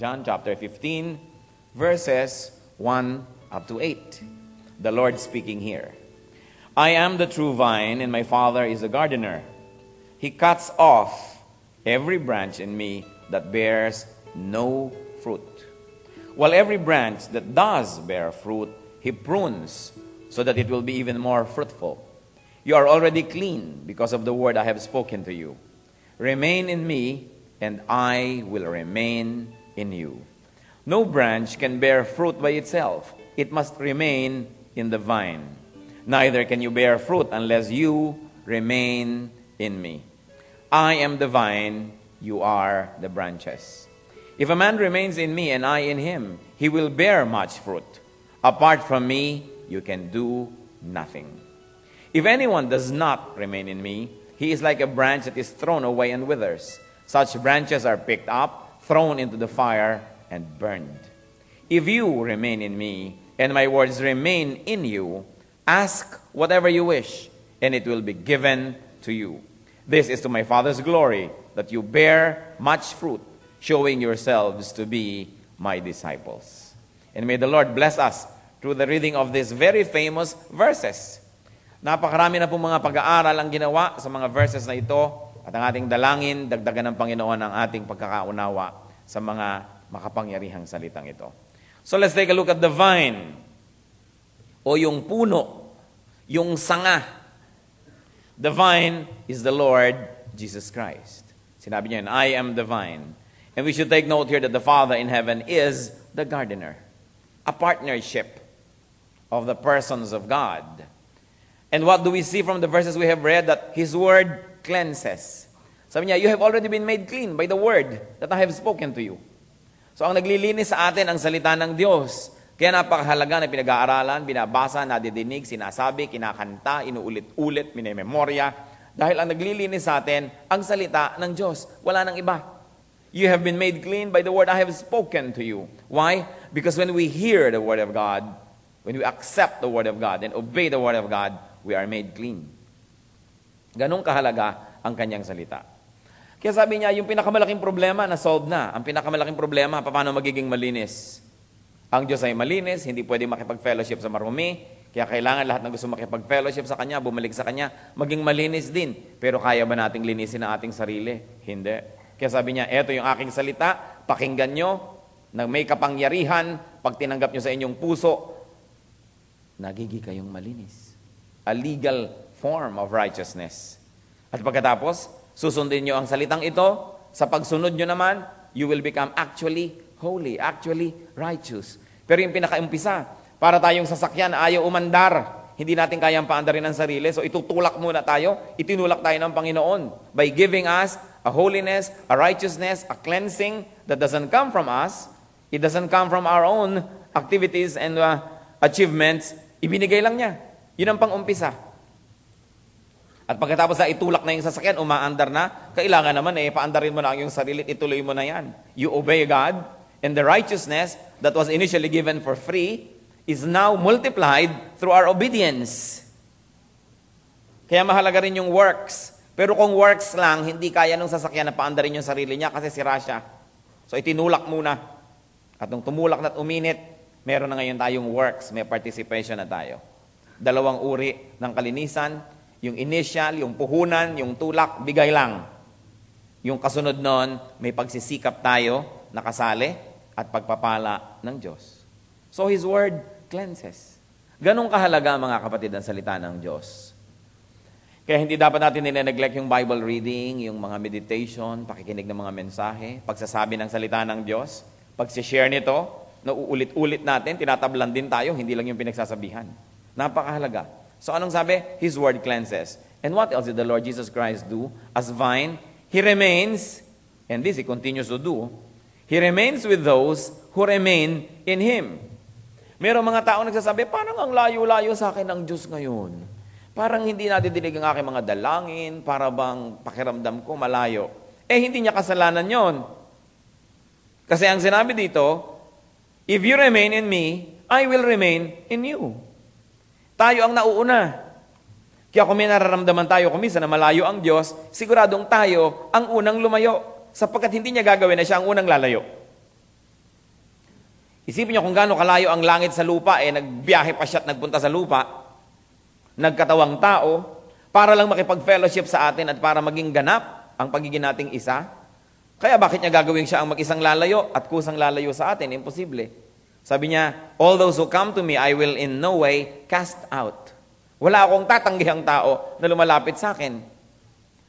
John chapter 15, verses 1 up to 8. The Lord speaking here. I am the true vine, and my Father is the gardener. He cuts off every branch in me that bears no fruit, while every branch that does bear fruit, He prunes, so that it will be even more fruitful. You are already clean because of the word I have spoken to you. Remain in me, and I will remain in you. No branch can bear fruit by itself. It must remain in the vine. Neither can you bear fruit unless you remain in me. I am the vine, you are the branches. If a man remains in me and I in him, he will bear much fruit. Apart from me, you can do nothing. If anyone does not remain in me, he is like a branch that is thrown away and withers. Such branches are picked up, thrown into the fire, and burned. If you remain in me, and my words remain in you, ask whatever you wish, and it will be given to you. This is to my Father's glory, that you bear much fruit, showing yourselves to be my disciples. And may the Lord bless us through the reading of these very famous verses. Napakarami na po mga pag-aaral ang ginawa sa mga verses na ito, at ang ating dalangin, dagdagan ng Panginoon ang ating pagkakaunawa sa mga makapangyarihang salitang ito. So let's take a look at the vine, o yung puno, yung sanga. The vine is the Lord Jesus Christ. Sinabi niya, I am the vine. And we should take note here that the Father in heaven is the gardener. A partnership of the persons of God. And what do we see from the verses we have read? That His word cleanses. Sabi niya, you have already been made clean by the word that I have spoken to you. So ang naglilinis sa atin ang salita ng Diyos. Kaya napakahalaga na pinag-aaralan, binabasa, nadidinig, sinasabi, kinakanta, inuulit-ulit, minememorya. Dahil ang naglilinis sa atin, ang salita ng Diyos. Wala nang iba. You have been made clean by the word I have spoken to you. Why? Because when we hear the word of God, when we accept the word of God and obey the word of God, we are made clean. Ganong kahalaga ang kanyang salita. Kaya sabi niya, yung pinakamalaking problema, na-solve na. Ang pinakamalaking problema, paano magiging malinis? Ang Diyos ay malinis, hindi pwede makipag-fellowship sa marumi, kaya kailangan lahat ng gusto makipag-fellowship sa Kanya, bumalik sa Kanya, maging malinis din. Pero kaya ba nating linisin ang ating sarili? Hindi. Kaya sabi niya, eto yung aking salita, pakinggan nyo, na may kapangyarihan, pag tinanggap nyo sa inyong puso, nagiging kayong malinis. A legal form of righteousness. At pagkatapos, susundin nyo ang salitang ito, sa pagsunod nyo naman, you will become actually holy, actually righteous. Pero yung pinakaumpisa, para tayong sasakyan, ayaw umandar. Hindi natin kayang paandarin ang sarili. So itutulak muna tayo, itinulak tayo ng Panginoon by giving us a holiness, a righteousness, a cleansing that doesn't come from us. It doesn't come from our own activities and achievements. Ibinigay lang niya. Yun ang pang-umpisa. At pagkatapos na itulak na yung sasakyan, umaandar na, kailangan naman paandarin mo na ang yung sarili, ituloy mo na yan. You obey God, and the righteousness that was initially given for free is now multiplied through our obedience. Kaya mahalaga rin yung works. Pero kung works lang, hindi kaya nung sasakyan na paandarin yung sarili niya kasi sira siya. So itinulak muna. At nung tumulak na at uminit, meron na ngayon tayong works, may participation na tayo. Dalawang uri ng kalinisan, yung initial, yung puhunan, yung tulak, bigay lang. Yung kasunod nun, may pagsisikap tayo, nakasali, at pagpapala ng Diyos. So His word cleanses. Ganong kahalaga, mga kapatid, ang salita ng Diyos. Kaya hindi dapat natin nire-neglect yung Bible reading, yung mga meditation, pakikinig ng mga mensahe, pagsasabi ng salita ng Diyos, pagsishare nito, nauulit-ulit natin, tinatablan din tayo, hindi lang yung pinagsasabihan. Napakahalaga. So anong sabi? His word cleanses. And what else did the Lord Jesus Christ do? As vine, He remains, and this He continues to do, He remains with those who remain in Him. Merong mga tao nagsasabi, parang ang layo-layo sa akin ng Diyos ngayon. Parang hindi nadidinig ang aking mga dalangin, para bang pakiramdam ko malayo. Hindi niya kasalanan yon. Kasi ang sinabi dito, if you remain in me, I will remain in you. Tayo ang nauuna. Kaya kung may nararamdaman tayo kumisa na malayo ang Diyos, siguradong tayo ang unang lumayo. Sapagkat hindi niya gagawin na siya ang unang lalayo. Isipin niyo kung gaano kalayo ang langit sa lupa, nagbiyahe pa siya at nagpunta sa lupa, nagkatawang tao, para lang makipag-fellowship sa atin at para maging ganap ang pagiging nating isa. Kaya bakit niya gagawin siya ang mag-isang lalayo at kusang lalayo sa atin? Imposible. Sabi niya, all those who come to me, I will in no way cast out. Wala akong tatanggihang tao na lumalapit sa akin.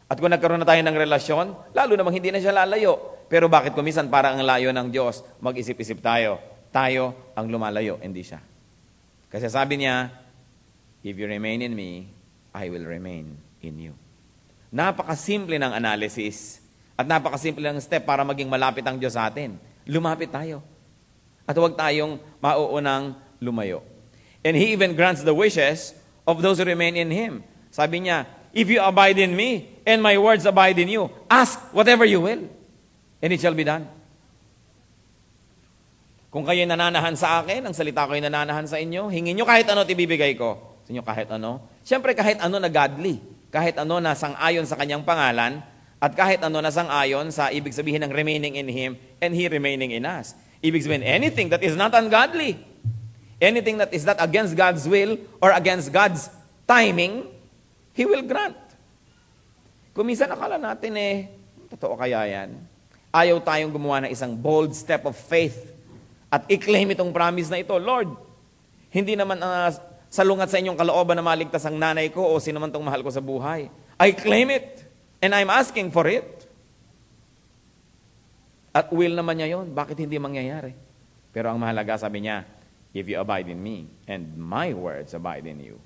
At kung nagkaroon na tayo ng relasyon, lalo namang hindi na siya lalayo. Pero bakit kumisan parang ang layo ng Diyos, mag-isip-isip tayo. Tayo ang lumalayo, hindi siya. Kasi sabi niya, if you remain in me, I will remain in you. Napakasimple ng analysis at napakasimple ng step para maging malapit ang Diyos sa atin. Lumapit tayo. At huwag tayong mauunang lumayo. And He even grants the wishes of those who remain in Him. Sabi niya, if you abide in me and my words abide in you, ask whatever you will and it shall be done. Kung kayo'y nananahan sa akin, ang salita ko'y nananahan sa inyo, hingin nyo kahit ano at ibibigay ko. Sa inyo kahit ano. Siyempre kahit ano na godly. Kahit ano na sang-ayon sa kanyang pangalan. At kahit ano na sang-ayon sa ibig sabihin ng remaining in Him and He remaining in us. Ibig sabihin, anything that is not ungodly. Anything that is not against God's will or against God's timing, He will grant. Kung minsan akala natin totoo kaya yan? Ayaw tayong gumawa ng isang bold step of faith at i-claim itong promise na ito. Lord, hindi naman salungat sa inyong kalooban na maligtas ang nanay ko o sino man tong mahal ko sa buhay. I claim it and I'm asking for it. At will naman niya yun. Bakit hindi mangyayari? Pero ang mahalaga, sabi niya, if you abide in me and my words abide in you.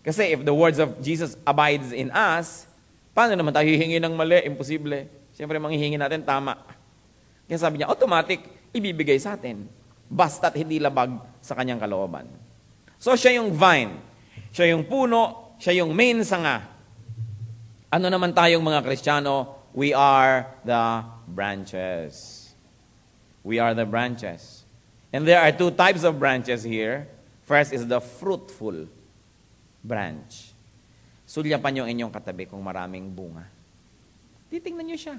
Kasi if the words of Jesus abides in us, paano naman tayo hihingi ng mali? Imposible. Siyempre, manghihingi natin tama. Kaya sabi niya, automatic, ibibigay sa atin. Basta't hindi labag sa kanyang kalooban. So, siya yung vine. Siya yung puno. Siya yung main sanga. Ano naman tayong mga Kristiyano? We are the branches. We are the branches. And there are two types of branches here. First is the fruitful branch. Sulyapan yung inyong katabi kung maraming bunga. Titingnan nyo siya.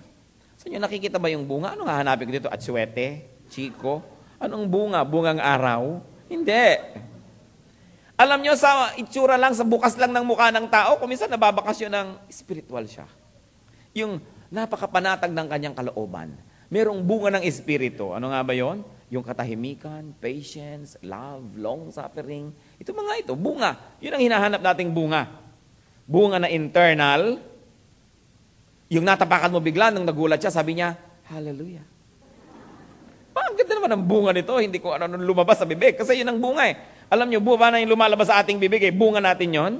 Sa inyo nakikita ba yung bunga? Anong hahanapin ko dito? Atsuete? Chico? Anong bunga? Bungang araw? Hindi. Alam nyo, sa itsura lang, sa bukas lang ng mukha ng tao, kung minsan nababakasyon ng spiritual siya. Yung napakapanatag ng kanyang kalooban. Merong bunga ng espiritu. Ano nga ba yon? Yung katahimikan, patience, love, long-suffering. Ito mga ito, bunga. Yun ang hinahanap nating bunga. Bunga na internal. Yung natapakan mo bigla nung nagulat siya, sabi niya, hallelujah. Ang ganda naman ang bunga nito. Hindi ko ano lumabas sa bibig. Kasi yun ang bunga eh. Alam nyo, buwa na yung lumalabas sa ating bibig eh. Bunga natin yon.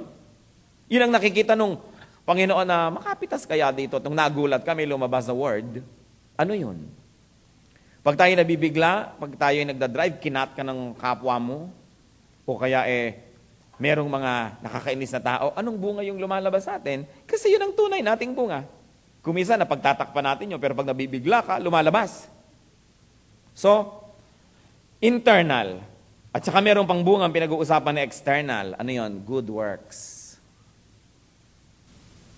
Yun ang nakikita nung Panginoon na makapitas kaya dito. Nung nagulat kami, lumabas na word. Ano yun? Pag tayo nabibigla, pag tayo nagdadrive, kinat ka ng kapwa mo, o kaya merong mga nakakainis na tao, anong bunga yung lumalabas sa atin? Kasi yun ang tunay nating bunga. Kumisa, napagtatakpan natin yun, pero pag nabibigla ka, lumalabas. So, internal. At saka meron pang bunga ang pinag-uusapan na external. Ano yun? Good works.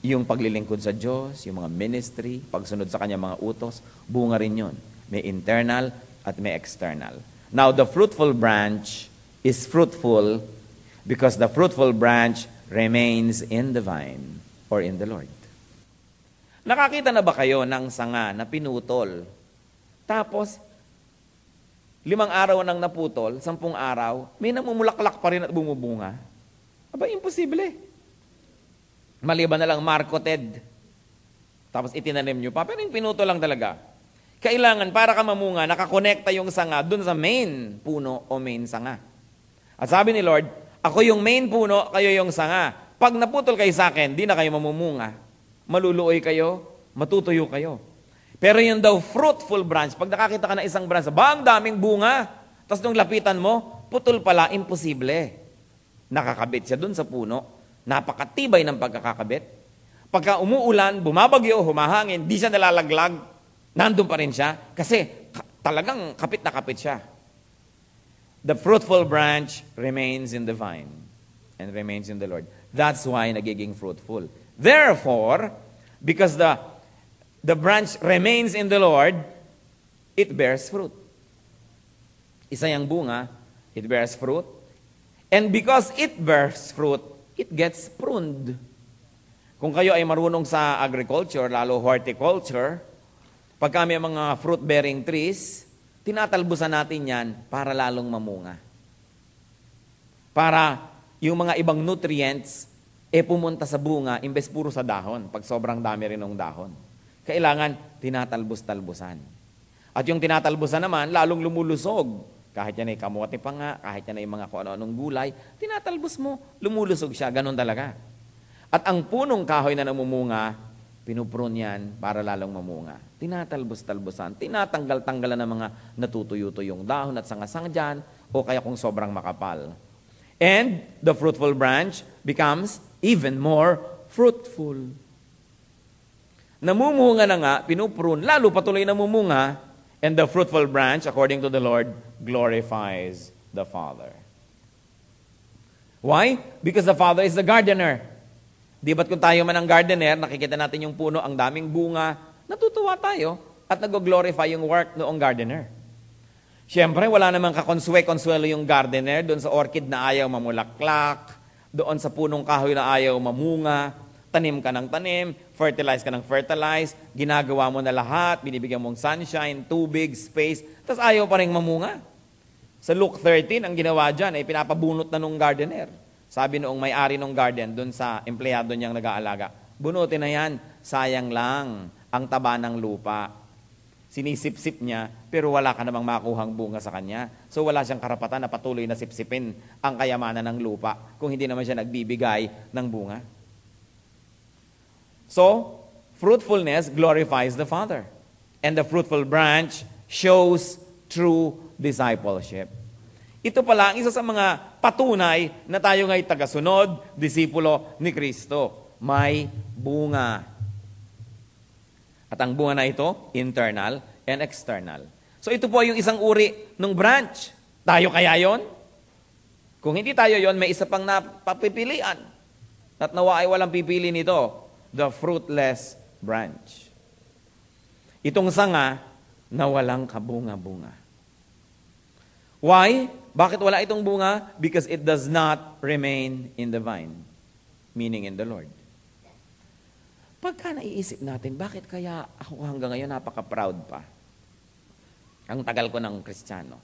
Yung paglilingkod sa Diyos, yung mga ministry, pagsunod sa kanya mga utos, bunga rin yun. May internal at may external. Now, the fruitful branch is fruitful because the fruitful branch remains in the vine or in the Lord. Nakakita na ba kayo ng sanga na pinutol? Tapos, 5 araw nang naputol, 10 araw, may namumulaklak pa rin at bumubunga. Aba, imposible. Maliban na lang marketed. Tapos itinanim nyo pa. Pero yung pinutol lang talaga. Kailangan, para ka mamunga, nakakonekta yung sanga dun sa main puno o main sanga. At sabi ni Lord, ako yung main puno, kayo yung sanga. Pag naputol kayo sa akin, di na kayo mamumunga. Maluluoy kayo, matutuyo kayo. Pero yung daw fruitful branch, pag nakakita ka ng isang branch, ang daming bunga. Tapos nung lapitan mo, putol pala, imposible. Nakakabit siya dun sa puno. Napakatibay ng pagkakakabit. Pagka umuulan, bumabagyo, humahangin, di siya nalalaglag. Nandun pa rin siya. Kasi talagang kapit na kapit siya. The fruitful branch remains in the vine and remains in the Lord. That's why nagiging fruitful. Therefore, because the branch remains in the Lord, it bears fruit. Isa yung bunga, it bears fruit. And because it bears fruit, it gets pruned. Kung kayo ay marunong sa agriculture, lalo horticulture, pagka may mga fruit-bearing trees, tinatalbusan natin yan para lalong mamunga. Para yung mga ibang nutrients, pumunta sa bunga, imbes puro sa dahon, pag sobrang dami rin ng dahon. Kailangan tinatalbus-talbusan. At yung tinatalbusan naman, lalong lumulusog. Kahit yan ay kamote pa nga, kahit yan ay mga kung ano-anong gulay, tinatalbos mo, lumulusog siya, ganun talaga. At ang punong kahoy na namumunga, pinuprune yan para lalong mamunga. Tinatalbos-talbusan, tinatanggal-tanggalan ng mga natutuyo-tuyong dahon at sanga-sanga dyan, o kaya kung sobrang makapal. And the fruitful branch becomes even more fruitful. Namumunga na nga, pinuprune, lalo patuloy namumunga, and the fruitful branch, according to the Lord, glorifies the Father. Why? Because the Father is the gardener. Di ba't kung tayo man ang gardener, nakikita natin yung puno, ang daming bunga, natutuwa tayo at nag-glorify yung work noong gardener. Siyempre, wala namang kakonswe-konsuelo yung gardener doon sa orchid na ayaw mamulaklak, doon sa punong kahoy na ayaw mamunga, tanim ka ng tanim, fertilize ka ng fertilize, ginagawa mo na lahat, binibigyan mong sunshine, tubig, space, tapos ayaw pa rin mamunga. Sa Luke 13, ang ginawa dyan ay pinapabunot na nung gardener. Sabi noong may-ari ng garden, doon sa empleyado niyang nag-aalaga, bunutin na yan, sayang lang ang taba ng lupa. Sinisip-sip niya, pero wala ka namang makuhang bunga sa kanya. So wala siyang karapatan na patuloy na sipsipin ang kayamanan ng lupa kung hindi naman siya nagbibigay ng bunga. So, fruitfulness glorifies the Father. And the fruitful branch shows true discipleship. Ito pala ang isa sa mga patunay na tayo nga'y tagasunod, disipulo ni Kristo. May bunga. At ang bunga na ito, internal and external. So ito po yung isang uri ng branch. Tayo kaya yon? Kung hindi tayo yon, may isa pang napapipilian. At nawa ay walang pipili nito. The fruitless branch. Itong sanga na walang kabunga-bunga. Why? Bakit wala itong bunga? Because it does not remain in the vine, meaning in the Lord. Pagka naiisip natin, bakit kaya ako hanggang ngayon napaka-proud pa? Ang tagal ko ng Kristiyano.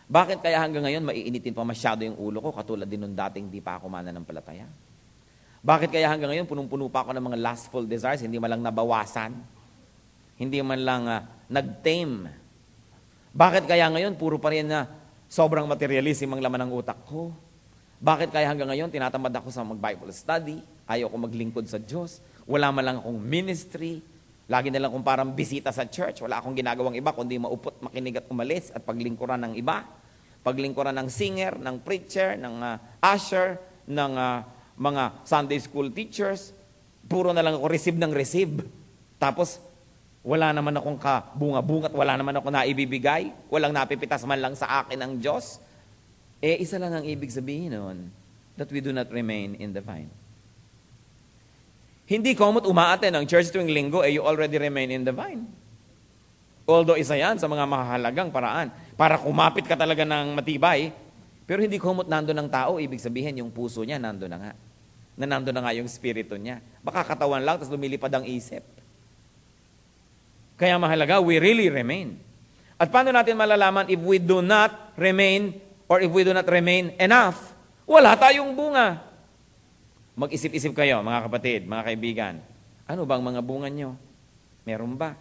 Bakit kaya hanggang ngayon maiinitin pa masyado yung ulo ko katulad din nung dating di pa ako mananampalataya? Bakit kaya hanggang ngayon punong-puno pa ako ng mga lustful desires, hindi man lang nabawasan? Hindi man lang nag-tame? Bakit kaya ngayon puro pa rin na sobrang materialism ang laman ng utak ko? Bakit kaya hanggang ngayon tinatamad ako sa mag-Bible study? Ayaw ko maglingkod sa Diyos? Wala man lang akong ministry? Lagi na lang akong parang bisita sa church? Wala akong ginagawang iba kundi maupot, makinig at umalis at paglingkuran ng iba? Paglingkuran ng singer, ng preacher, ng usher, ng mga Sunday school teachers, puro na lang ako receive ng receive. Tapos, wala naman akong kabunga-bunga at wala naman ako naibibigay. Walang napipitas man lang sa akin ng Diyos. Isa lang ang ibig sabihin nun, that we do not remain in the vine. Hindi komot umaaten ang church tuwing linggo, you already remain in the vine. Although isa yan sa mga mahalagang paraan. Para kumapit ka talaga ng matibay, pero hindi komot nando ng tao, ibig sabihin yung puso niya nando na nga. Nando na nga yung spirito niya. Baka katawan lang, tapos lumilipad ang isip. Kaya mahalaga, we really remain. At paano natin malalaman if we do not remain or if we do not remain enough? Wala tayong bunga. Mag-isip-isip kayo, mga kapatid, mga kaibigan. Ano bang mga bunga nyo? Meron ba?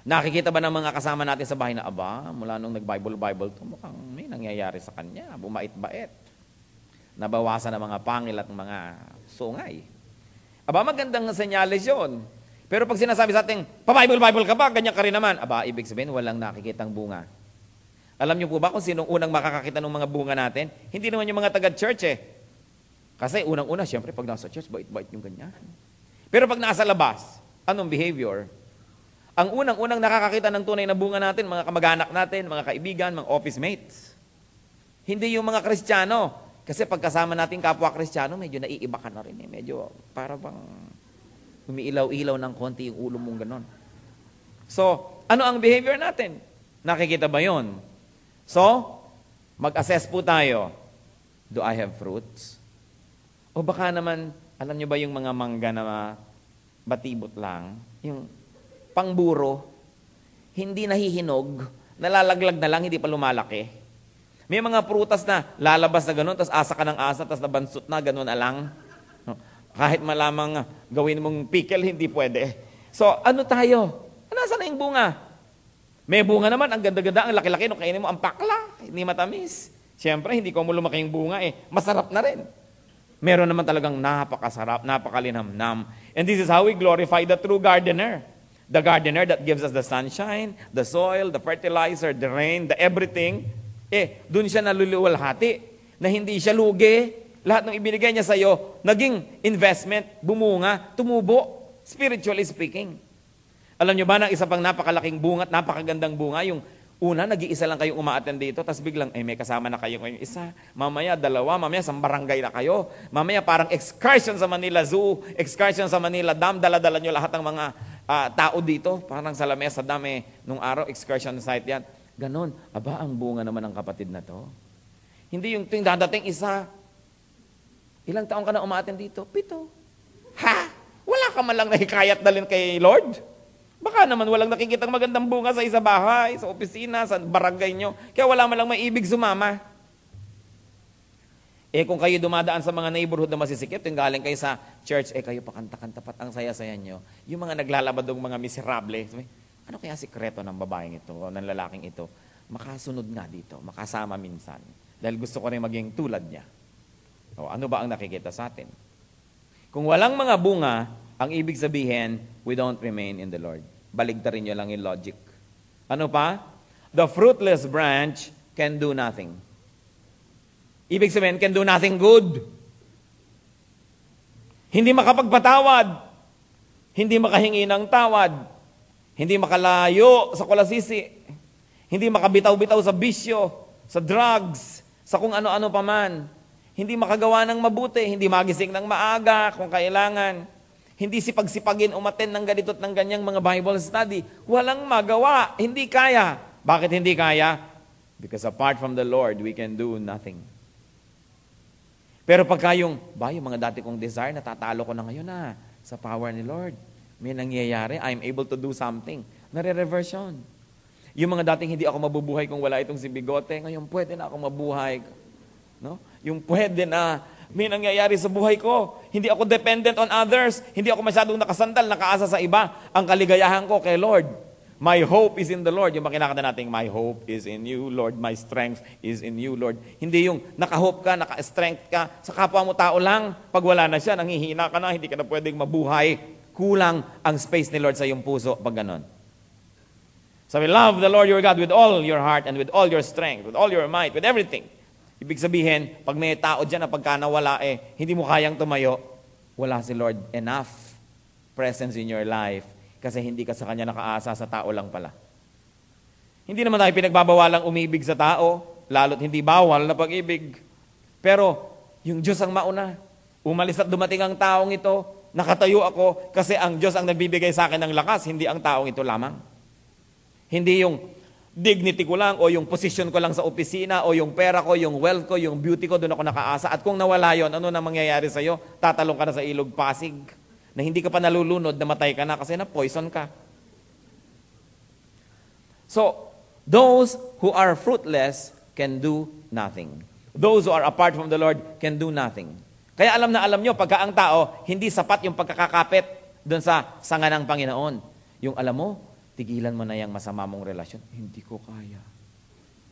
Nakikita ba ng mga kasama natin sa bahay na, mula nung nag-Bible to, mukhang may nangyayari sa kanya, bumait-bait. Nabawasan ng mga pangil at mga sungay. Magandang senyales yun. Pero pag sinasabi sa ating, pa-Bible ka ba? Ganyan ka rin naman. Ibig sabihin, walang nakikitang bunga. Alam niyo po ba kung sinong unang makakakita ng mga bunga natin? Hindi naman yung mga taga-church Kasi unang-una, siyempre, pag nasa church, bait-bait yung ganyan. Pero pag nasa labas, anong behavior? Ang unang-unang nakakakita ng tunay na bunga natin, mga kamag-anak natin, mga kaibigan, mga office mates. Hindi yung mga Kristiyano. Kasi pagkasama natin kapwa Kristiyano, medyo naiiba ka na rin. Medyo para bang umiilaw-ilaw ng konti yung ulo mong ganon. So, ano ang behavior natin? Nakikita ba yun? So, mag-assess po tayo. Do I have fruits? O baka naman, alam nyo ba yung mga mangga na batibot lang? Yung pangburo, hindi nahihinog, nalalaglag na lang, hindi pa lumalaki. May mga prutas na lalabas na gano'n, tapos asa ka ng asa, tapos nabansot na, gano'n na lang. Kahit malamang gawin mong pickle, hindi pwede. So, ano tayo? Nasaan na yung bunga? May bunga naman, ang ganda-ganda, ang laki-laki, nung kainin mo, ang pakla, hindi matamis. Siyempre, hindi ko mo lumaki yung bunga masarap na rin. Meron naman talagang napakasarap, napakalinamnam. And this is how we glorify the true gardener. The gardener that gives us the sunshine, the soil, the fertilizer, the rain, the everything. Dun siya naluluwalhati, na hindi siya lugi. Lahat ng ibinigay niya sa'yo, naging investment, bumunga, tumubo, spiritually speaking. Alam nyo ba na isa pang napakalaking bunga at napakagandang bunga, yung una, nag-iisa lang kayong umaattend dito, tapos biglang, may kasama na kayo ngayong isa, mamaya dalawa, mamaya sa barangay na kayo, mamaya parang excursion sa Manila Zoo, excursion sa Manila Dam, dala-dala nyo lahat ng mga tao dito, parang sa lamesa dam nung araw, excursion site yan. Ganon, aba ang bunga naman ng kapatid na to. Hindi yung tuwing dadating isa, ilang taong ka na umaattend dito? 7. Ha? Wala ka man lang nahikayat dalhin kay Lord? Baka naman walang nakikitang magandang bunga sa isa bahay, sa opisina, sa barangay nyo. Kaya wala man lang maibig sumama. Kung kayo dumadaan sa mga neighborhood na masisikip, yung galing kayo sa church, kayo pakanta-kanta pat ang saya-saya nyo. Yung mga naglalabad ng mga miserable, ano kaya sikreto ng babaeng ito o ng lalaking ito? Makasunod nga dito, makasama minsan. Dahil gusto ko rin maging tulad niya. O, ano ba ang nakikita sa atin? Kung walang mga bunga, ang ibig sabihin, we don't remain in the Lord. Baligtarin nyo lang yung logic. Ano pa? The fruitless branch can do nothing. Ibig sabihin, can do nothing good. Hindi makapagpatawad. Hindi makahingi ng tawad. Hindi makalayo sa kulasisi. Hindi makabitaw-bitaw sa bisyo, sa drugs, sa kung ano-ano pa man. Hindi makagawa ng mabuti. Hindi magising ng maaga kung kailangan. Hindi sipag-sipagin umaten ng ganito at ng ganyang mga Bible study. Walang magawa. Hindi kaya. Bakit hindi kaya? Because apart from the Lord, we can do nothing. Pero pagka yung mga dati kong desire, natatalo ko na ngayon sa power ni Lord. May nangyayari, I'm able to do something. Nare-reverse yun. Yung mga dating hindi ako mabubuhay kung wala itong si Bigote, ngayon pwede na ako mabuhay. No? Yung pwede na, may nangyayari sa buhay ko. Hindi ako dependent on others. Hindi ako masyadong nakasandal, nakaasa sa iba. Ang kaligayahan ko kay Lord. My hope is in the Lord. Yung makinakanta natin, my hope is in you, Lord. My strength is in you, Lord. Hindi yung naka-hope ka, naka-strength ka. Sa kapwa mo tao lang. Pag wala na siya, nanghihina ka na, hindi ka na pwedeng mabuhay. Kulang ang space ni Lord sa iyong puso pag ganon. Sabi, love the Lord your God with all your heart and with all your strength, with all your might, with everything. Ibig sabihin, pag may tao dyan na pagka nawala hindi mo kayang tumayo, wala si Lord enough presence in your life kasi hindi ka sa Kanya nakaasa, sa tao lang pala. Hindi naman tayo pinagbabawalang umibig sa tao, lalo't hindi bawal na pag-ibig. Pero, yung Diyos ang mauna. Umalis at dumating ang taong ito, nakatayo ako kasi ang Diyos ang nagbibigay sa akin ng lakas, hindi ang taong ito lamang. Hindi yung dignity ko lang o yung position ko lang sa opisina o yung pera ko, yung wealth ko, yung beauty ko, doon ako nakaasa. At kung nawala yon, ano na mangyayari sa'yo? Tatalong ka na sa ilog Pasig na hindi ka pa nalulunod, namatay ka na kasi na-poison ka. So, those who are fruitless can do nothing. Those who are apart from the Lord can do nothing. Kaya alam na alam nyo, pagka ang tao, hindi sapat yung pagkakakapit doon sa sanga ng Panginoon. Yung alam mo, tigilan mo na yung masama mong relasyon. Hindi ko kaya.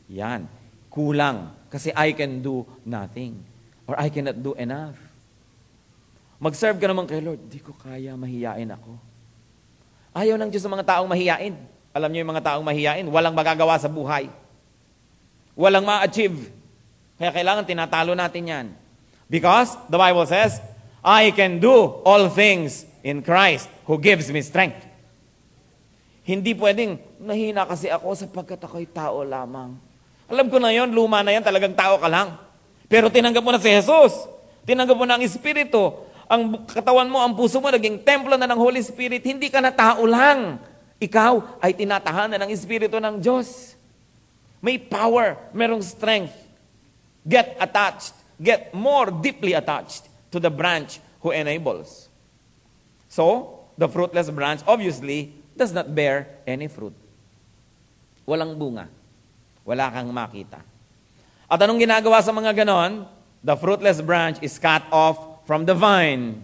Yan. Kulang. Kasi I can do nothing. Or I cannot do enough. Mag-serve ka naman kay Lord. Hindi ko kaya, mahiyain ako. Ayaw ng Diyos sa mga taong mahiyain. Alam niyo yung mga taong mahiyain, walang magagawa sa buhay. Walang ma-achieve. Kaya kailangan tinatalo natin yan. Because the Bible says, I can do all things in Christ who gives me strength. Hindi pwedeng, nahina kasi ako sapagkat ako'y tao lamang. Alam ko na yon, luma na yan, talagang tao ka lang. Pero tinanggap mo na si Jesus. Tinanggap mo na ang Espiritu. Ang katawan mo, ang puso mo, naging templo na ng Holy Spirit. Hindi ka na tao lang. Ikaw ay tinatahanan ng Espiritu ng Diyos. May power, merong strength. Get attached. Get more deeply attached to the branch who enables. So, the fruitless branch obviously does not bear any fruit. Walang bunga. Wala kang makita. At anong ginagawa sa mga ganon? The fruitless branch is cut off from the vine.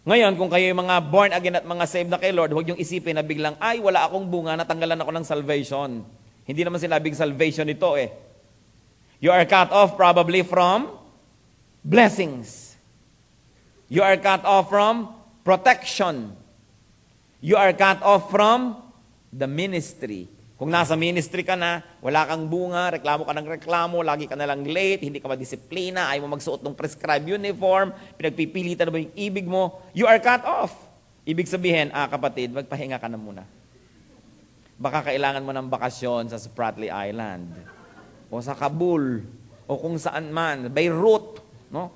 Ngayon, kung kayo yung mga born again at mga saved na kay Lord, huwag yung isipin na biglang, ay, wala akong bunga, natanggalan ako ng salvation. Hindi naman sinabing salvation ito eh. You are cut off probably from blessings. You are cut off from protection. You are cut off from the ministry. Kung nasa ministry ka na, wala kang bunga, reklamo ka ng reklamo, lagi ka nalang late, hindi ka madisiplina, ayaw mo magsuot ng prescribed uniform, pinagpipilitan mo yung ibig mo, you are cut off. Ibig sabihin, kapatid, magpahinga ka na muna. Baka kailangan mo ng bakasyon sa Spratly Island, o sa Kabul, o kung saan man, Beirut, no?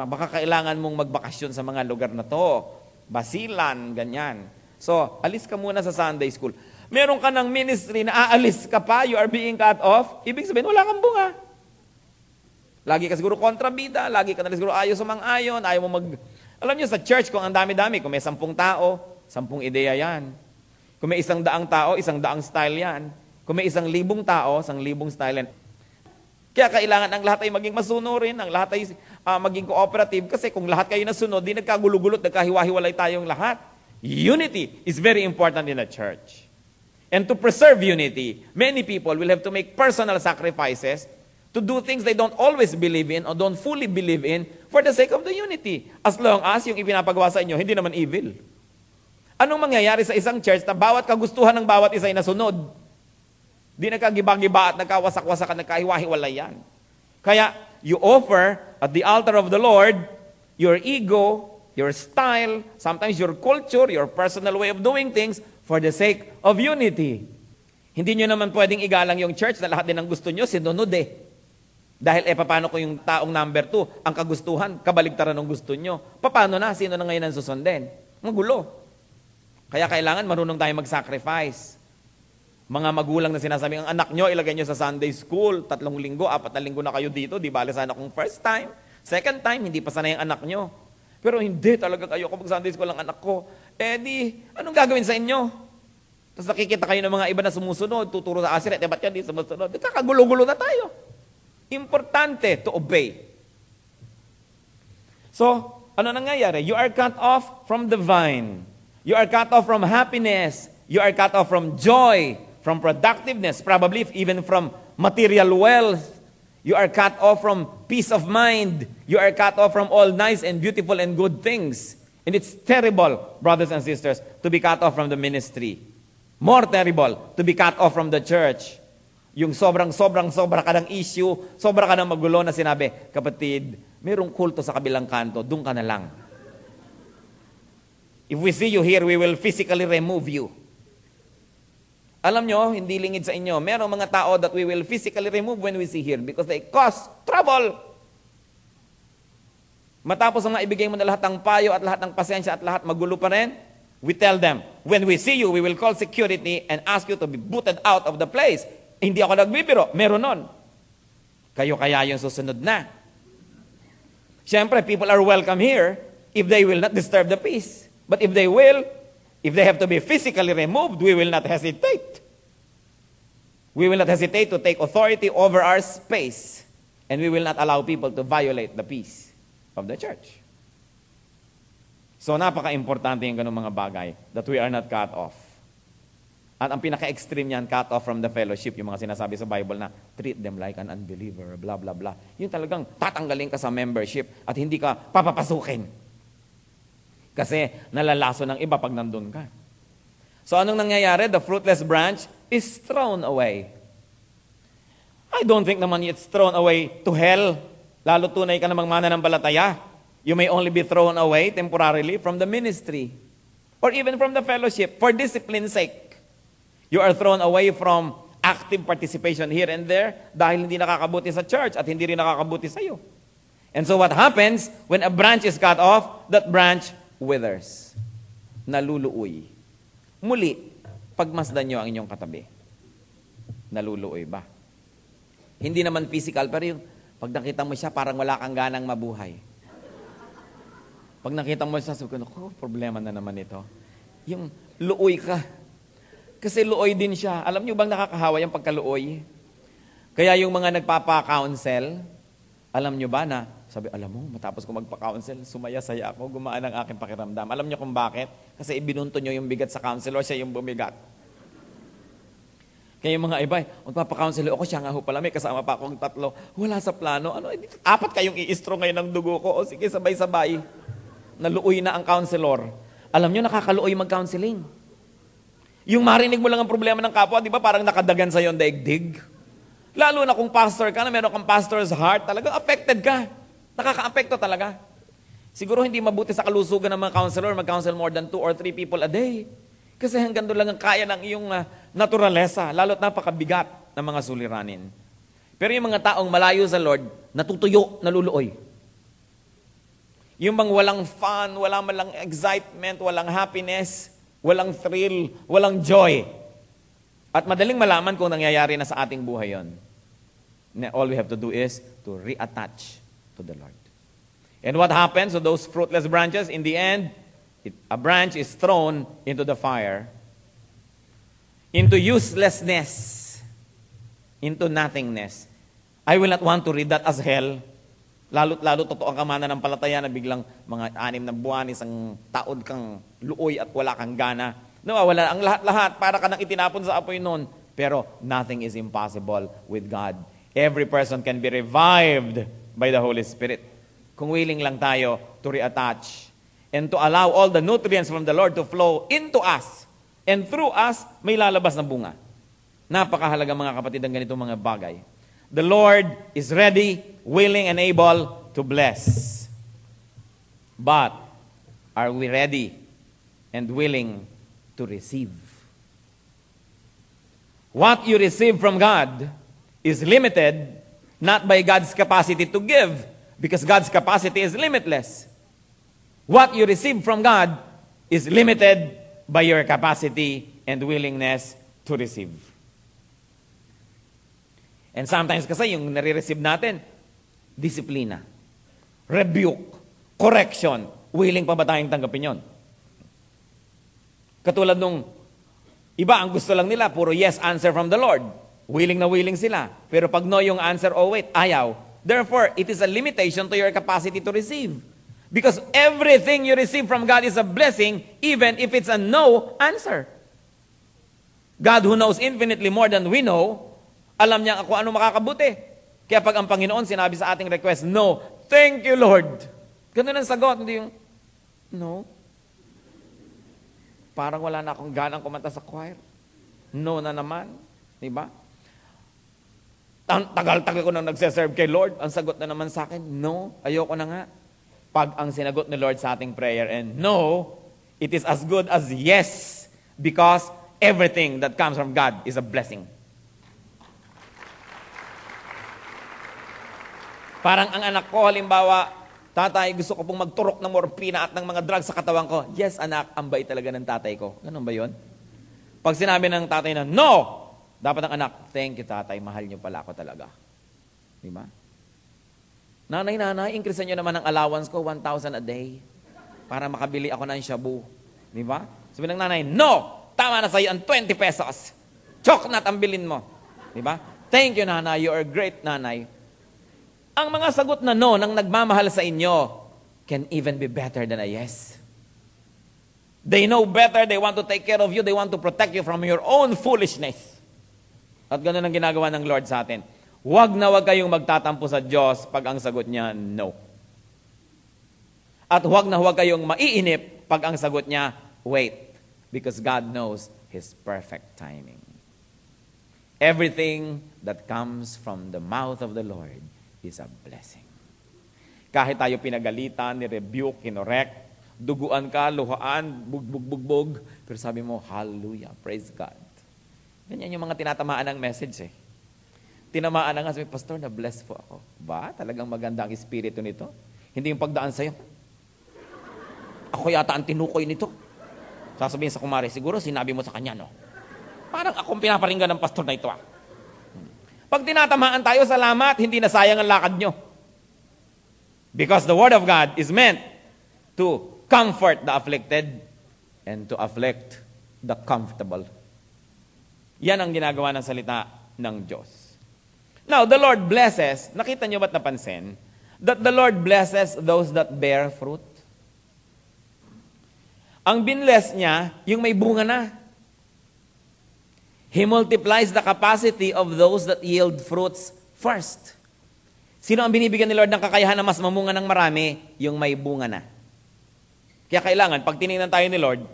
Baka kailangan mong magbakasyon sa mga lugar na to, Basilan, ganyan. So, alis ka muna sa Sunday school. Meron ka ng ministry na aalis ka pa, you are being cut off, ibig sabihin, wala kang bunga. Lagi ka siguro kontrabida, lagi ka na siguro ayaw sumang-ayon, ayaw mo Alam niyo, sa church, kung ang dami-dami, kung may 10 tao, 10 ideya yan. Kung may 100 tao, 100 style yan. Kung may 1,000 tao, 1,000 style yan. Kaya kailangan ang lahat ay maging masunurin, ang lahat ay maging cooperative, kasi kung lahat kayo nasunod, di nagkagulo-gulot, nagkahiwa-hiwalay tayong lahat. Unity is very important in a church. And to preserve unity, many people will have to make personal sacrifices to do things they don't always believe in or don't fully believe in for the sake of the unity. As long as yung ipinapagawa sa inyo, hindi naman evil. Anong mangyayari sa isang church na bawat kagustuhan ng bawat isa ay nasunod? Di nagkagiba-giba at nagkawasak-wasak at nagkahiwa-hiwalay yan. Kaya, you offer at the altar of the Lord your ego, your style, sometimes your culture, your personal way of doing things, for the sake of unity. Hindi nyo naman pwedeng igalang yung church na lahat din ang gusto nyo, sinunod eh. Dahil paano ko yung taong number 2, ang kagustuhan, kabaligtaran ng gusto nyo. Paano na? Sino na ngayon ang susundin? Magulo. Kaya kailangan marunong tayo mag-sacrifice. Mga magulang na sinasabi, ang anak nyo, ilagay nyo sa Sunday school, 3 linggo, 4 na linggo na kayo dito, di bale sana kung first time. Second time, hindi pa sana yung anak nyo. Pero hindi talaga kayo, kung mag-Sunday school ang anak ko, anong gagawin sa inyo? Tapos nakikita kayo ng mga iba na sumusunod, tuturo sa asiret, ba't yan di sumusunod? Kakagulo-gulo na tayo. Importante to obey. So, ano nangyayari? You are cut off from the vine. You are cut off from happiness. You are cut off from joy, from productiveness, probably even from material wealth. You are cut off from peace of mind. You are cut off from all nice and beautiful and good things. And it's terrible, brothers and sisters, to be cut off from the ministry. More terrible, to be cut off from the church. Yung sobra ka ng issue, sobra ka ng magulo na sinabi, kapatid, mayroong kulto sa kabilang kanto, doon ka na lang. If we see you here, we will physically remove you. Alam nyo, hindi lingid sa inyo, merong mga tao that we will physically remove when we see here because they cause trouble. Matapos ang ibigay mo na lahat ng payo at lahat ng pasensya at lahat magulo pa rin, we tell them, when we see you, we will call security and ask you to be booted out of the place. Hindi ako nagbibiro, meron nun. Kayo kaya yung susunod na. Siyempre, people are welcome here if they will not disturb the peace. But if they will, if they have to be physically removed, we will not hesitate. We will not hesitate to take authority over our space. And we will not allow people to violate the peace of the church. So napaka-importante yung ganung mga bagay that we are not cut off. At ang pinaka-extreme niyan, cut off from the fellowship, yung mga sinasabi sa Bible na treat them like an unbeliever, blah, blah, blah. Yung talagang tatanggalin ka sa membership at hindi ka papapasukin. Kasi nalalaso ng iba pag nandun ka. So anong nangyayari? The fruitless branch is thrown away. I don't think naman it's thrown away to hell. Lalo tunay ka namang mananampalataya. You may only be thrown away temporarily from the ministry or even from the fellowship for discipline's sake. You are thrown away from active participation here and there dahil hindi nakakabuti sa church at hindi rin nakakabuti sa iyo. And so what happens when a branch is cut off? That branch withers. Naluluoy. Muli, pagmasdan nyo ang inyong katabi. Naluluoy ba? Hindi naman physical, pero yung pag nakita mo siya, parang wala kang ganang mabuhay. Pag nakita mo siya, sabi ko, problema na naman ito. Yung luoy ka. Kasi luoy din siya. Alam niyo bang nakakahawa yung pagkaluoy? Kaya yung mga nagpapa-counsel, alam niyo ba na, sabi, alam mo, matapos ko magpa-counsel, sumaya-saya ako, gumaan ang aking pakiramdam. Alam niyo kung bakit? Kasi ibinunto niyo yung bigat sa counselor, siya yung bumigat. Kaya yung mga iba, magpapa-counsel ako, siya nga ho pala, may kasama pa akong 3. Wala sa plano. 4 kayong i-istro ngayon ng dugo ko. O sige, sabay-sabay. Naluoy na ang counselor. Alam nyo, nakakaluoy mag-counseling. Yung marinig mo lang ang problema ng kapwa, di ba parang nakadagan sa'yo ang daigdig? Lalo na kung pastor ka, na meron kang pastor's heart, talagang affected ka. Nakaka-apekto talaga. Siguro hindi mabuti sa kalusugan ng mga counselor, mag-counsel more than 2 or 3 people a day. Kasi hanggang doon lang ang kaya ng iyong naturalesa, lalo't napakabigat ng mga suliranin. Pero yung mga taong malayo sa Lord, natutuyo, naluluoy. Yung bang walang fun, walang malang excitement, walang happiness, walang thrill, walang joy. At madaling malaman kung nangyayari na sa ating buhay yon. All we have to do is to reattach to the Lord. And what happens to those fruitless branches? In the end, a branch is thrown into the fire, into uselessness, into nothingness. I will not want to read that as hell. Lalo totoo ang kamananampalataya na biglang mga 6 na buwan, 1 taon kang luoy at wala kang gana. Nawawala ang lahat-lahat, para ka nang itinapon sa apoy noon. Pero nothing is impossible with God. Every person can be revived by the Holy Spirit. Kung willing lang tayo to reattach and to allow all the nutrients from the Lord to flow into us. And through us, may lalabas na bunga. Napakahalaga mga kapatid ang ganitong mga bagay. The Lord is ready, willing, and able to bless. But, are we ready and willing to receive? What you receive from God is limited not by God's capacity to give, because God's capacity is limitless. What you receive from God is limited by your capacity and willingness to receive. And sometimes kasi yung nare-receive natin, disiplina, rebuke, correction. Willing pa ba tayong tanggapin yon? Katulad nung iba, ang gusto lang nila, puro yes answer from the Lord. Willing na willing sila. Pero pag no yung answer, oh wait, ayaw. Therefore, it is a limitation to your capacity to receive. Because everything you receive from God is a blessing, even if it's a no answer. God who knows infinitely more than we know, alam niya kung ano makakabuti. Kaya pag ang Panginoon sinabi sa ating request, no, thank you Lord. Ganun ang sagot, hindi yung, no. Parang wala na akong ganang kumanta sa choir. No na naman. Diba? Tagal-tagal ko nang nagseserve kay Lord. Ang sagot na naman sa akin, no, ayoko na nga. Pag ang sinagot ni Lord sa ating prayer, and no, it is as good as yes, because everything that comes from God is a blessing. Parang ang anak ko, halimbawa, tatay, gusto ko pong magturok ng morphina at ng mga drugs sa katawan ko. Yes, anak, ang bait talaga ng tatay ko. Ganun ba yun? Pag sinabi ng tatay na, no! Dapat ang anak, thank you tatay, mahal niyo pala ako talaga. Di ba? Nanay, increase nyo naman ang allowance ko, 1,000 a day. Para makabili ako ng shabu. Di ba? Sabi ng nanay, no! Tama na sa'yo ang 20 pesos. Choknat ang bilin mo. Di ba? Thank you, nanay. You are great, nanay. Ang mga sagot na no nang nagmamahal sa inyo can even be better than a yes. They know better. They want to take care of you. They want to protect you from your own foolishness. At ganun ang ginagawa ng Lord sa atin. Huwag na huwag kayong magtatampo sa Diyos pag ang sagot niya, no. At huwag na huwag kayong maiinip pag ang sagot niya, wait. Because God knows His perfect timing. Everything that comes from the mouth of the Lord is a blessing. Kahit tayo pinagalitan, ni-rebuke, kinorek, duguan ka, luhaan, bugbog, pero sabi mo, hallelujah, praise God. Ganyan yung mga tinatamaan ng message eh. Tinamaan na nga, sabi, Pastor, na-bless po ako. Ba? Talagang maganda ang espiritu nito? Hindi yung pagdaan sa'yo. Ako yata ang tinukoy nito. Sasabihin sa kumari, siguro sinabi mo sa kanya, no? Parang akong pinaparinggan ng pastor na ito, ah. Pag tinatamaan tayo, salamat, hindi na sayang ang lakad nyo. Because the Word of God is meant to comfort the afflicted and to afflict the comfortable. Yan ang ginagawa ng salita ng Diyos. Now, the Lord blesses, nakita nyo ba't napansin, that the Lord blesses those that bear fruit? Ang binless niya, yung may bunga na. He multiplies the capacity of those that yield fruits first. Sino ang binibigyan ni Lord ng kakayahan na mas mamunga ng marami? Yung may bunga na. Kaya kailangan, pag tinignan tayo ni Lord,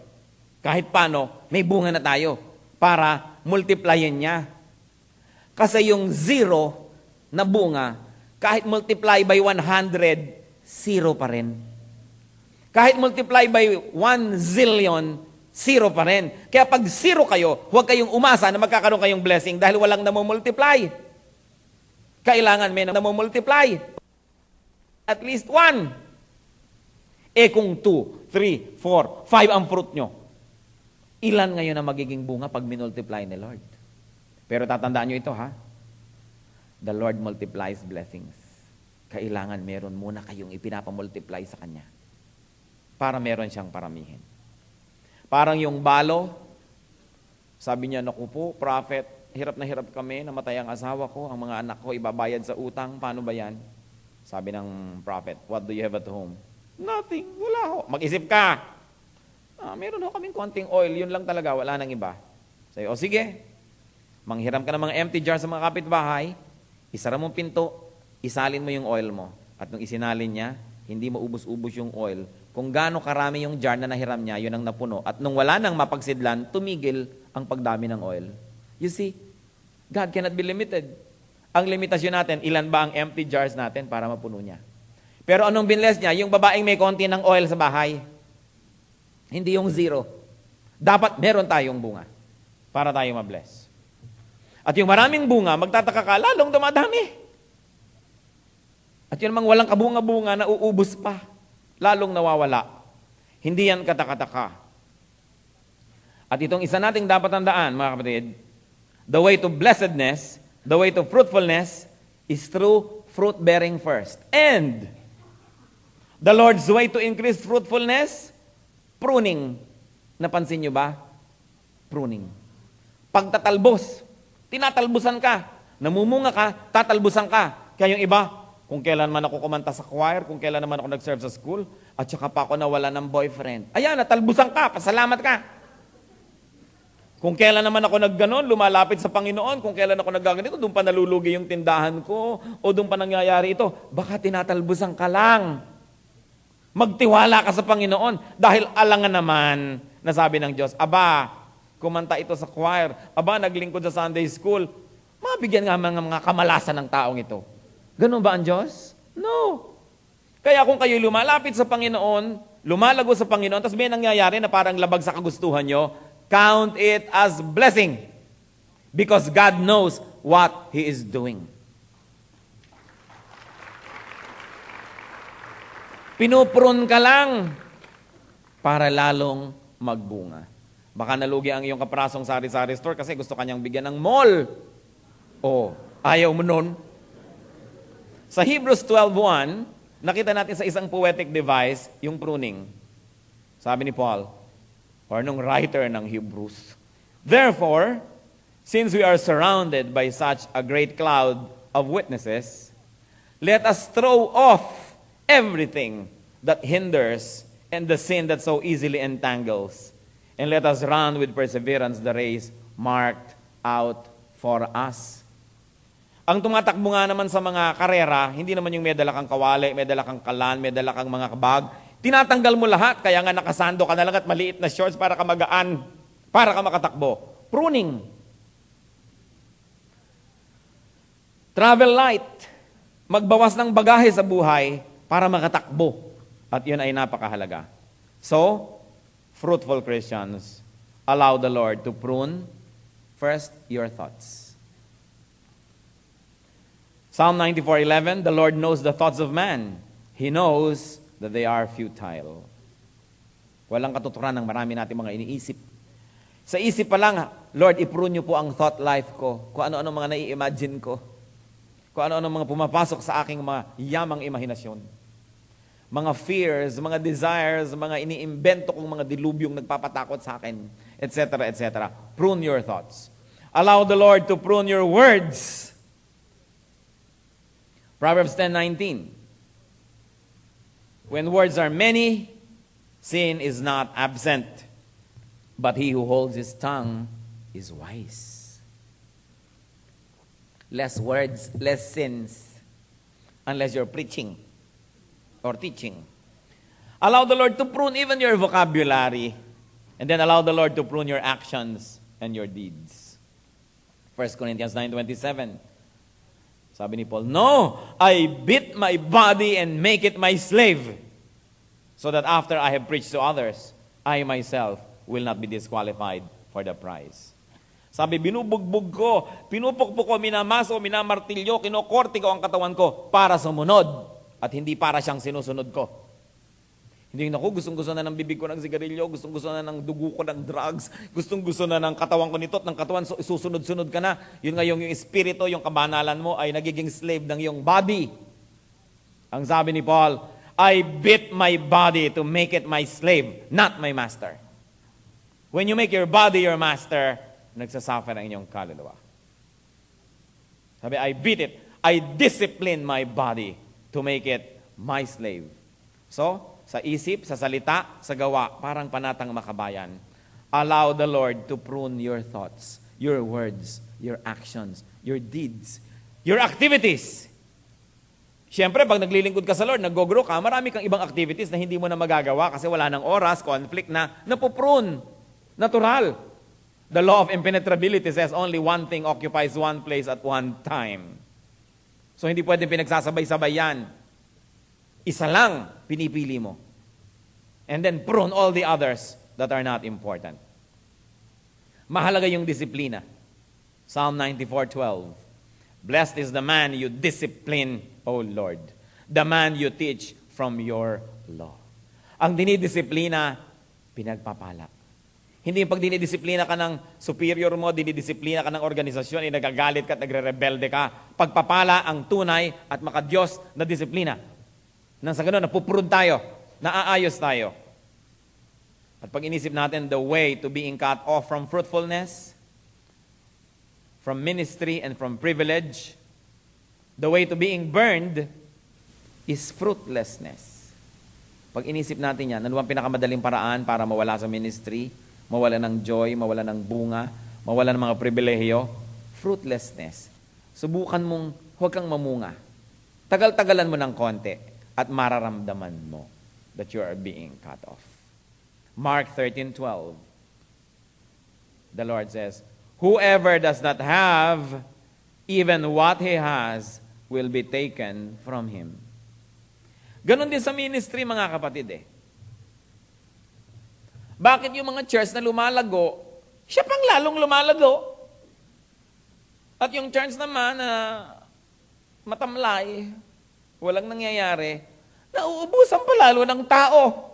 kahit paano, may bunga na tayo para multiplyin niya. Kasi yung 0 na bunga, kahit multiply by 100, 0 pa rin. Kahit multiply by 1 zillion, 0 pa rin. Kaya pag 0 kayo, huwag kayong umasa na magkakaroon kayong blessing dahil walang namumultiply. Kailangan may namumultiply. At least 1. Kung 2, 3, 4, 5 ang fruit nyo, ilan ngayon ang magiging bunga pag minultiply ni Lord? Pero tatandaan nyo ito, ha? The Lord multiplies blessings. Kailangan meron muna kayong ipinapamultiply sa Kanya para meron siyang paramihin. Parang yung balo, sabi niya, naku po, prophet, hirap na hirap kami, namatay ang asawa ko, ang mga anak ko ibabayad sa utang, paano ba yan? Sabi ng prophet, what do you have at home? Nothing, wala ho. Mag-isip ka. Meron ho kaming konting oil, yun lang talaga, wala nang iba. Sabi, sige, manghiram ka ng mga empty jar sa mga kapitbahay, isara mong pinto, isalin mo yung oil mo. At nung isinalin niya, hindi maubos-ubos yung oil. Kung gaano karami yung jar na nahiram niya, yun ang napuno. At nung wala nang mapagsidlan, tumigil ang pagdami ng oil. You see, God cannot be limited. Ang limitasyon natin, ilan ba ang empty jars natin para mapuno niya? Pero anong binless niya? Yung babaeng may konti ng oil sa bahay. Hindi yung 0. Dapat meron tayong bunga para tayo mabless. At yung maraming bunga, magtataka ka, lalong dumadami. At yun namang walang kabunga-bunga na uubos pa. Lalong nawawala. Hindi yan katakataka. At itong isa nating dapat tandaan, mga kapatid, the way to blessedness, the way to fruitfulness, is through fruit-bearing first. And the Lord's way to increase fruitfulness, pruning. Napansin nyo ba? Pruning. Pagtatalbos, tinatalbusan ka. Namumunga ka, tatalbusan ka. Kaya yung iba, kung kailan man ako kumanta sa choir, kung kailan naman ako nag-serve sa school, at saka pa ako nawala ng boyfriend. Ayan, natalbusan ka, pasalamat ka. Kung kailan naman ako nagganon, lumalapit sa Panginoon, kung kailan ako naggaganito, doon pa nalulugi yung tindahan ko, o doon pa nangyayari ito, baka tinatalbusan ka lang. Magtiwala ka sa Panginoon, dahil alangan naman, na sabi ng Diyos, aba, kumanta ito sa choir, aba, naglingkod sa Sunday school, mabigyan nga mga kamalasan ng taong ito. Ganun ba ang Diyos? No. Kaya kung kayo lumalapit sa Panginoon, lumalago sa Panginoon, tapos may nangyayari na parang labag sa kagustuhan nyo, count it as blessing. Because God knows what He is doing. Pinupron ka lang para lalong magbunga. Baka nalugi ang iyong kaprasong sari-sari store kasi gusto kanyang bigyan ng mall. Ayaw mo nun? Sa Hebrews 12:1, nakita natin sa isang poetic device, yung pruning. Sabi ni Paul, or nung writer ng Hebrews, therefore, since we are surrounded by such a great cloud of witnesses, let us throw off everything that hinders and the sin that so easily entangles, and let us run with perseverance the race marked out for us. Ang tumatakbo nga naman sa mga karera, hindi naman yung may dala kang kawali, may dala kang kalan, may dala kang mga kabag. Tinatanggal mo lahat, kaya nga nakasando ka na lang at maliit na shorts para ka magaan, para ka makatakbo. Pruning. Travel light. Magbawas ng bagahe sa buhay para makatakbo. At yun ay napakahalaga. So, fruitful Christians, allow the Lord to prune first your thoughts. Psalm 94:11, the Lord knows the thoughts of man. He knows that they are futile. Walang katuturan ng marami natin mga iniisip. Sa isip pa lang, Lord, i-prune niyo po ang thought life ko. Kung ano-ano mga nai-imagine ko. kung ano-ano mga pumapasok sa aking mga yamang imahinasyon. Mga fears, mga desires, mga iniimbento kong mga dilubyong nagpapatakot sa akin, etc., etc. Prune your thoughts. Allow the Lord to prune your words. Proverbs 10:19. When words are many, sin is not absent, but he who holds his tongue is wise. Less words, less sins, unless you're preaching or teaching. Allow the Lord to prune even your vocabulary, and then allow the Lord to prune your actions and your deeds. 1 Corinthians 9:27. Sabi ni Paul, "No, I beat my body and make it my slave, so that after I have preached to others, I myself will not be disqualified for the prize." Sabi, binubugbog ko, pinupukpok ko, minamaso, minamartilyo, kinokorte ko ang katawan ko para sumunod at hindi para siyang sinusunod ko. Hindi ako, gustong-gusto na ng bibig ko ng sigarilyo, gustong-gusto na ng dugo ko ng drugs, gustong-gusto na ng katawan ko nito at ng katawan, susunod-sunod ka na. Yun nga yung espiritu, yung kabanalan mo ay nagiging slave ng iyong body. Ang sabi ni Paul, I beat my body to make it my slave, not my master. When you make your body your master, nagsasuffer ang inyong kaluluwa. Sabi, I beat it. I discipline my body to make it my slave. So, sa isip, sa salita, sa gawa, parang panatang makabayan. Allow the Lord to prune your thoughts, your words, your actions, your deeds, your activities. Siyempre, pag naglilingkod ka sa Lord, nag-go-grow ka, marami kang ibang activities na hindi mo na magagawa kasi wala ng oras, conflict na, napuprune. Natural. The law of impenetrability says only one thing occupies one place at one time. So, hindi pwedeng pinagsasabay-sabay yan. Isa lang pinipili mo. And then prune all the others that are not important. Mahalaga yung disiplina. Psalm 94:12. Blessed is the man you discipline, O Lord. The man you teach from your law. Ang dinidisiplina, pinagpapala. Hindi yung pag dinidisiplina ka ng superior mo, dinidisiplina ka ng organisasyon, nagagalit ka at nagre-rebelde ka. Pagpapala ang tunay at makadiyos na disiplina. Nang sa ganun, napuprune tayo, naaayos tayo. At pag inisip natin, the way to being cut off from fruitfulness, from ministry, and from privilege, the way to being burned is fruitlessness. Pag inisip natin yan, ano ang pinakamadaling paraan para mawala sa ministry, mawala ng joy, mawala ng bunga, mawala ng mga pribilehiyo? Fruitlessness. Subukan mong huwag kang mamunga. Tagal-tagalan mo ng konti. At mararamdaman mo that you are being cut off. Mark 13:12. The Lord says, whoever does not have even what he has will be taken from him. Ganon din sa ministry, mga kapatid Bakit yung mga church na lumalago, siya pang lalong lumalago? At yung church naman na matamlay, walang nangyayari, nauubusan pa lalo ng tao.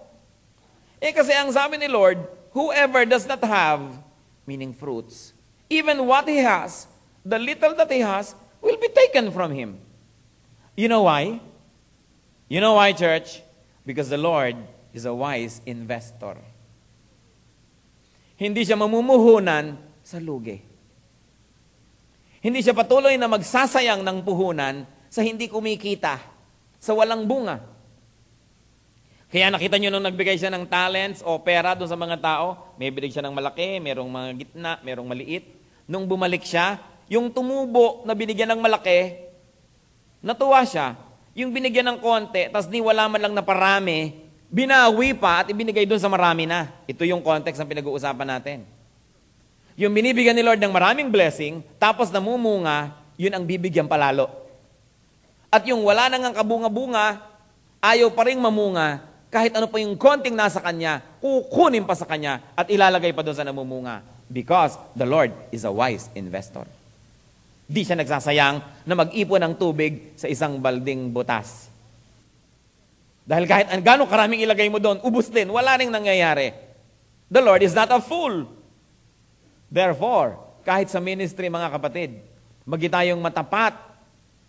Kasi ang sabi ni Lord, whoever does not have, meaning fruits, even what he has, the little that he has, will be taken from him. You know why? You know why, church? Because the Lord is a wise investor. Hindi siya mamumuhunan sa lugi. Hindi siya patuloy na magsasayang ng puhunan sa hindi kumikita, sa walang bunga. Kaya nakita nyo nung nagbigay siya ng talents o pera doon sa mga tao, may binig siya ng malaki, merong mga gitna, merong maliit. Nung bumalik siya, yung tumubo na binigyan ng malaki, natuwa siya. Yung binigyan ng konti, tas ni wala man lang na parami, binawi pa at ibinigay doon sa marami na. Ito yung context ng pinag-uusapan natin. Yung binibigyan ni Lord ng maraming blessing, tapos namumunga, yun ang bibigyan palalo. At yung wala nang ang kabunga-bunga, ayaw pa rin mamunga, kahit ano pa yung konting nasa kanya, kukunin pa sa kanya at ilalagay pa doon sa namumunga. Because the Lord is a wise investor. Di siya nagsasayang na mag-ipon ng tubig sa isang balding butas. Dahil kahit gano'ng karaming ilagay mo doon, ubus din, wala rin nangyayari. The Lord is not a fool. Therefore, kahit sa ministry, mga kapatid, magi tayong matapat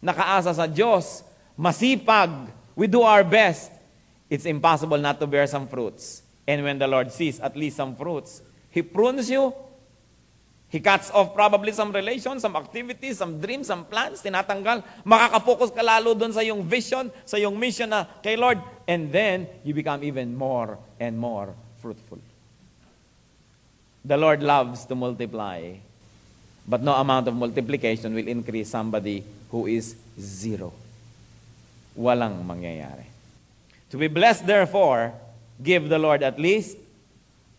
nakaasa sa Diyos, masipag, we do our best, it's impossible not to bear some fruits. And when the Lord sees at least some fruits, He prunes you. He cuts off probably some relations, some activities, some dreams, some plans, tinatanggal. Makakapokus ka lalo doon sa iyong vision, sa iyong mission na kay Lord. And then, you become even more and more fruitful. The Lord loves to multiply, but no amount of multiplication will increase somebody who is zero. Walang mangyayari. To be blessed, therefore, give the Lord at least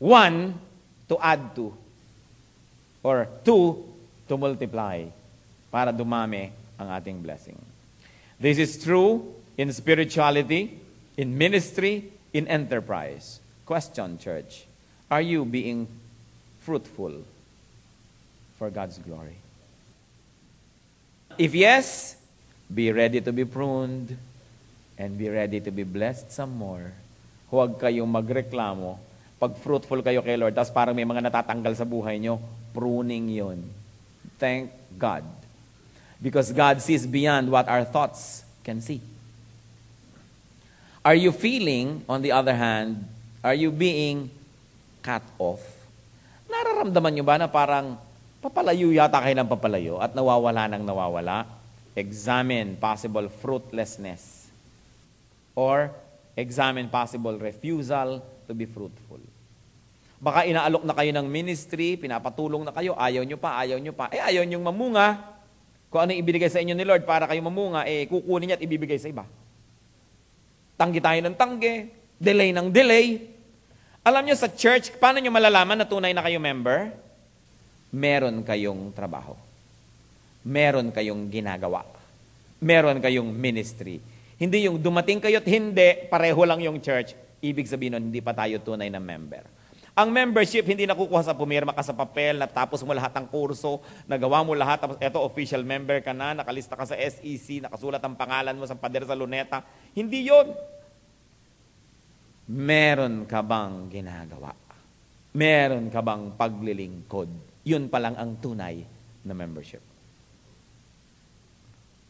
one to add to, or two to multiply, para dumami ang ating blessing. This is true in spirituality, in ministry, in enterprise. Question, church, are you being fruitful for God's glory? If yes, be ready to be pruned and be ready to be blessed some more. Huwag kayong magreklamo. Pag fruitful kayo kay Lord, tapos parang may mga natatanggal sa buhay nyo, pruning yun. Thank God. Because God sees beyond what our thoughts can see. Are you feeling, on the other hand, are you being cut off? Nararamdaman nyo ba na parang papalayo yata kayo ng papalayo at nawawala ng nawawala? Examine possible fruitlessness or examine possible refusal to be fruitful. Baka inaalok na kayo ng ministry, pinapatulong na kayo, ayaw nyo pa. Ayaw nyong mamunga. Kung ano ibinigay sa inyo ni Lord para kayo mamunga, kukunin niya at ibibigay sa iba. Tanggi tayo ng tanggi, delay ng delay. Alam nyo sa church, paano nyo malalaman na tunay na kayo member? Meron kayong trabaho. Meron kayong ginagawa. Meron kayong ministry. Hindi yung dumating kayo at hindi, pareho lang yung church. Ibig sabihin nun, hindi pa tayo tunay na member. Ang membership, hindi nakukuha sa pumirma ka sa papel, natapos mo lahat ng kurso, nagawa mo lahat, tapos eto, official member ka na, nakalista ka sa SEC, nakasulat ang pangalan mo sa pader sa luneta. Hindi yon. Meron ka bang ginagawa? Meron ka bang paglilingkod? Yun pa lang ang tunay na membership.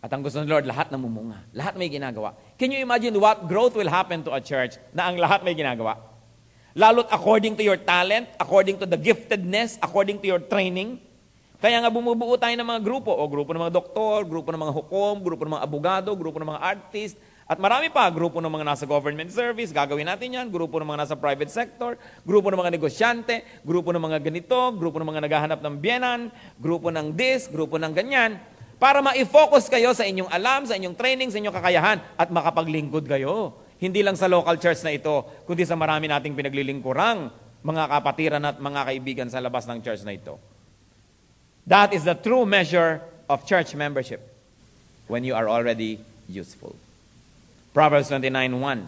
At ang gusto ng Lord, lahat namumunga. Lahat may ginagawa. Can you imagine what growth will happen to a church na ang lahat may ginagawa? Lalo't according to your talent, according to the giftedness, according to your training. Kaya nga bumubuo tayo ng mga grupo. O grupo ng mga doktor, grupo ng mga hukom, grupo ng mga abogado, grupo ng mga artist, at marami pa, grupo ng mga nasa government service, gagawin natin yan, grupo ng mga nasa private sector, grupo ng mga negosyante, grupo ng mga ganito, grupo ng mga naghahanap ng biyenan, grupo ng this, grupo ng ganyan, para ma-focus kayo sa inyong alam, sa inyong training, sa inyong kakayahan, at makapaglingkod kayo. Hindi lang sa local church na ito, kundi sa marami nating pinaglilingkurang mga kapatiran at mga kaibigan sa labas ng church na ito. That is the true measure of church membership when you are already useful. Proverbs 29:1.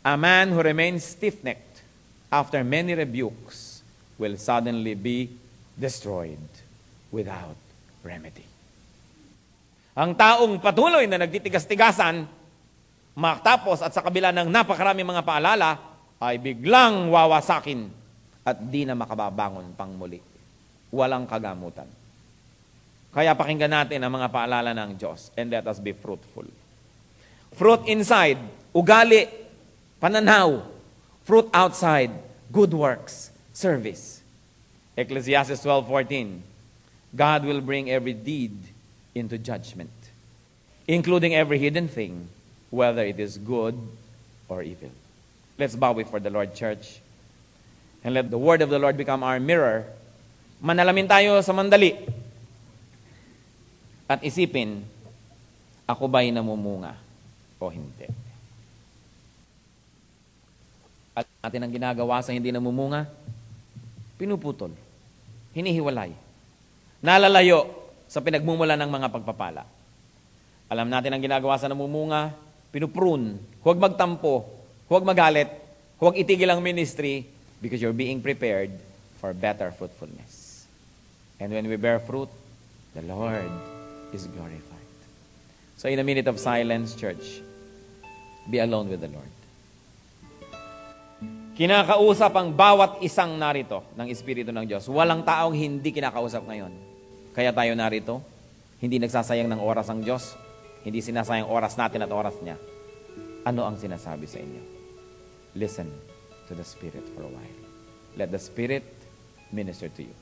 A man who remains stiff-necked after many rebukes will suddenly be destroyed without remedy. Ang taong patuloy na nagtitigas-tigasan, matapos at sa kabila ng napakaraming mga paalala, ay biglang wawasakin at di na makababangon pang muli. Walang kagamutan. Kaya pakinggan natin ang mga paalala ng Diyos and let us be fruitful. Fruit inside, ugali, pananaw. Fruit outside, good works, service. Ecclesiastes 12:14. God will bring every deed into judgment, including every hidden thing, whether it is good or evil. Let's bow before the Lord, church, and let the word of the Lord become our mirror. Manalamin tayo sa mandali at isipin, ako ba'y namumunga o hindi? At natin ang ginagawa sa hindi namumunga, pinuputol, hinihiwalay, nalalayo sa pinagmumula ng mga pagpapala. Alam natin ang ginagawa sa namumunga, pinuprune. Huwag magtampo, huwag magalit, huwag itigil ang ministry because you're being prepared for better fruitfulness. And when we bear fruit, the Lord is glorified. So in a minute of silence, church, be alone with the Lord. Kinakausap ang bawat isang narito ng Espiritu ng Diyos. Walang taong hindi kinakausap ngayon. Kaya tayo narito, Hindi nagsasayang ng oras ang Diyos. Hindi sinasayang oras natin at oras niya. Ano ang sinasabi sa inyo? Listen to the Spirit for a while. Let the Spirit minister to you.